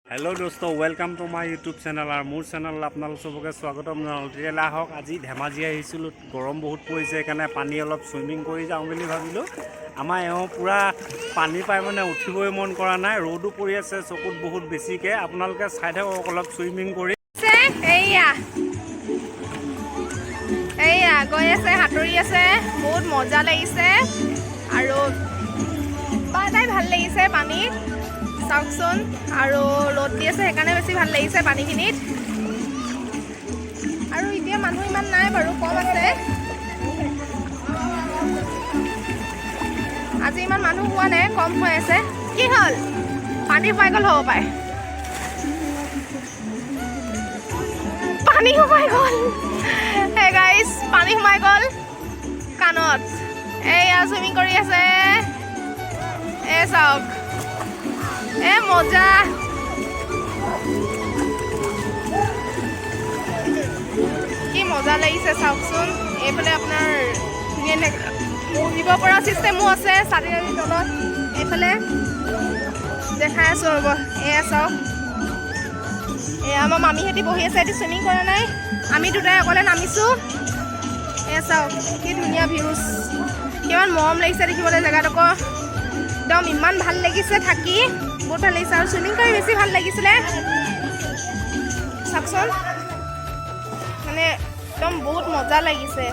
hello दोस्तों welcome to my YouTube channel और मोर चैनल आपनालोक सबके स्वागतम जनालो आहक आज धेमाजी आहिছিলোঁ गरम बहुत পৰিছে সেইকাৰণে পানী অলপ সুইমিং কৰি যাওঁ বুলি ভাবিলোঁ আমাৰ এওঁ পুৰা পানী পাই মানে উঠিবই মন কৰা নাই ৰ'দো পৰি আছে চকুত বহুত বেছিকে আপোনালোকে চাই থাকক অলপ সুইমিং কৰি এইয়া গৈ আছে হাতৰি আছে বহুত মজা লাগিছে আৰু বাদাই ভাল লাগিছে পানী চাওকচোন আৰু ৰ'দ দি আছে সেইকাৰণে বেছি ভাল লাগিছে পানীখিনিত আৰু এতিয়া মানুহ ইমান নাই বাৰু কম আছে আজি ইমান মানুহ হোৱা নাই কম হৈ আছে কি হ'ল পানী সোমাই গ'ল হ'ব পাৰে পানী সোমাই গ'ল হে গাইজ পানী সোমাই গ'ল কাণত এয়া চুইমিং কৰি আছে এ চাওক এ মজা কি মজা লাগিছে চাওকচোন এইফালে আপোনাৰ বহিব পৰা চিষ্টেমো আছে চাৰি তলত এইফালে দেখাই আছোঁ ৰ'ব এয়া চাওক এয়া আমাৰ মামীহঁতি বহি আছে এটি চুইমিং কৰা নাই আমি দুটাই অকলে নামিছোঁ এয়া চাওক কি ধুনীয়া ভিউজ কিমান মৰম লাগিছে দেখিবলৈ জেগাডোখৰ একদম ইমান ভাল লাগিছে থাকি বহুত ভাল লাগিছে আৰু চুইমিং কৰি বেছি ভাল লাগিছিলে চাওকচোন মানে একদম বহুত মজা লাগিছে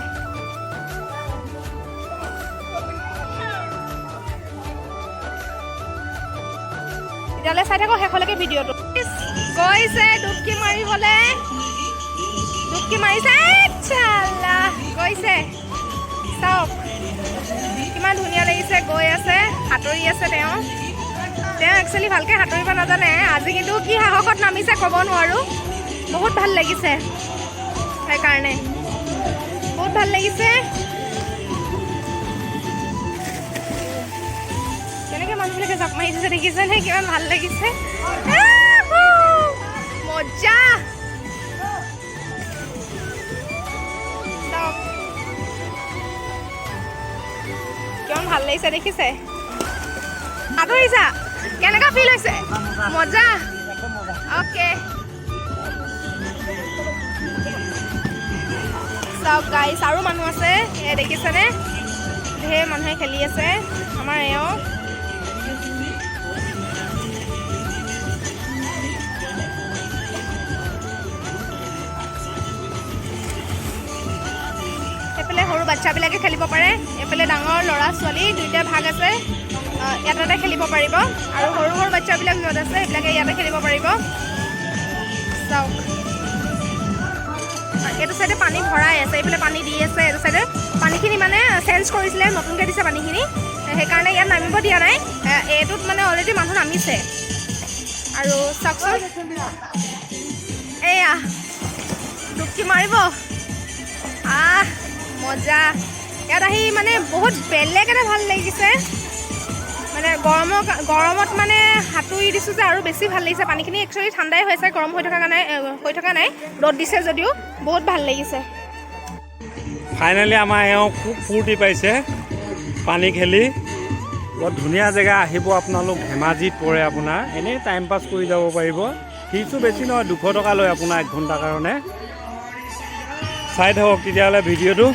তেতিয়াহ'লে চাই থাকক শেষলৈকে ভিডিঅ'টো গৈছে ডুবকি মাৰিবলৈ ডুবকি মাৰিছে চাল্লা গৈছে চাওক কিমান ধুনীয়া লাগিছে গৈ আছে সাঁতুৰি আছে তেওঁ একচুৱেলি ভালকৈ সাঁতুৰিব নাজানে আজি কিন্তু কি সাহসত নামিছে ক'ব নোৱাৰোঁ বহুত ভাল লাগিছে সেইকাৰণে বহুত ভাল লাগিছে কেনেকৈ মানুহবিলাকে জাপ মাৰি দিছে দেখিছেনে কিমান ভাল লাগিছে মজা কিমান ভাল লাগিছে দেখিছে সাঁতুৰিছা কেনেকুৱা ফিল হৈছে মজা অ'কে চাওক গাইছ আৰু মানুহ আছে এই দেখিছেনে ঢেৰ মানুহে খেলি আছে আমাৰ এওঁ এইফালে সৰু বাচ্চাবিলাকে খেলিব পাৰে এইফালে ডাঙৰ ল'ৰা ছোৱালী দুইটা ভাগ আছে ইয়াতে খেলিব পাৰিব আৰু সৰু সৰু বাচ্চাবিলাক য'ত আছে সেইবিলাকে ইয়াতে খেলিব পাৰিব চাওক এইটো চাইডে পানী ভৰাই আছে এইফালে পানী দি আছে এইটো চাইডে পানীখিনি মানে চেঞ্জ কৰিছিলে নতুনকৈ দিছে পানীখিনি সেইকাৰণে ইয়াত নামিব দিয়া নাই এইটোত মানে অলৰেডি মানুহ নামিছে আৰু চাওকচোন এয়া ডুবকি মাৰিব মজা ইয়াত আহি মানে বহুত বেলেগ এটা ভাল লাগিছে মানে গৰমত মানে সাঁতুৰি দিছোঁ যে আৰু বেছি ভাল লাগিছে পানীখিনি একচুৱেলি ঠাণ্ডাই হৈছে গৰম হৈ থকা নাই ৰ'দ দিছে যদিও বহুত ভাল লাগিছে ফাইনেলি আমাৰ এওঁ খুব ফূৰ্তি পাইছে পানী খেলি বৰ ধুনীয়া জেগা আহিব আপোনালোক ধেমাজিত পৰে আপোনাৰ এনেই টাইম পাছ কৰি যাব পাৰিব ফিজটো বেছি নহয় 200 টকা লয় আপোনাৰ 1 ঘণ্টাৰ কাৰণে চাই থাকক তেতিয়াহ'লে ভিডিঅ'টো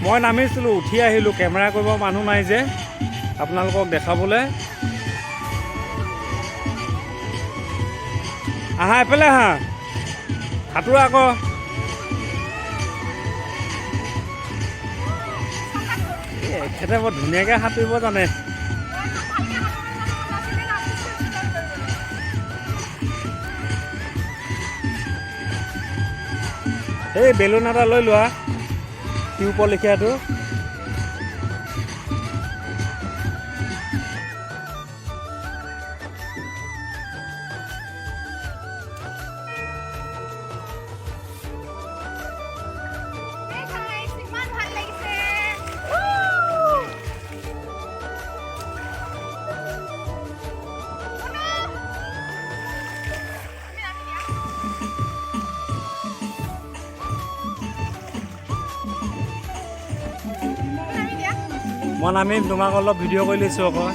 মই নামিছিলোঁ উঠি আহিলোঁ কেমেৰা কৰিব মানুহ নাই যে আপোনালোকক দেখাবলৈ আহা এফালে আহা সাঁতোৰা আকৌ এখেতে বৰ ধুনীয়াকৈ সাঁতুৰিব জানে এই বেলুন এটা লৈ লোৱা টিউবৰ লেখীয়াটো মই নামিম তোমাক অলপ ভিডিঅ' কৰি লৈছোঁ আকৌ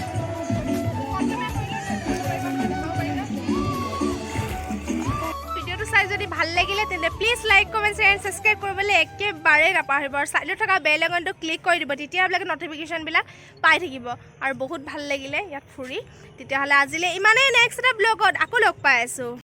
চাই যদি ভাল লাগিলে তেন্তে please like comment share and subscribe কৰিবলৈ একেবাৰে নাপাহৰিব আৰু চাইডত থকা বেল আইকনটো ক্লিক কৰি দিব তেতিয়া আপোনালোকে নটিফিকেশ্যনবিলাক পাই থাকিব আৰু বহুত ভাল লাগিলে ইয়াত ফুৰি তেতিয়াহ'লে আজিলৈ ইমানেই নেক্সট এটা ব্লগত আকৌ লগ পাই আছোঁ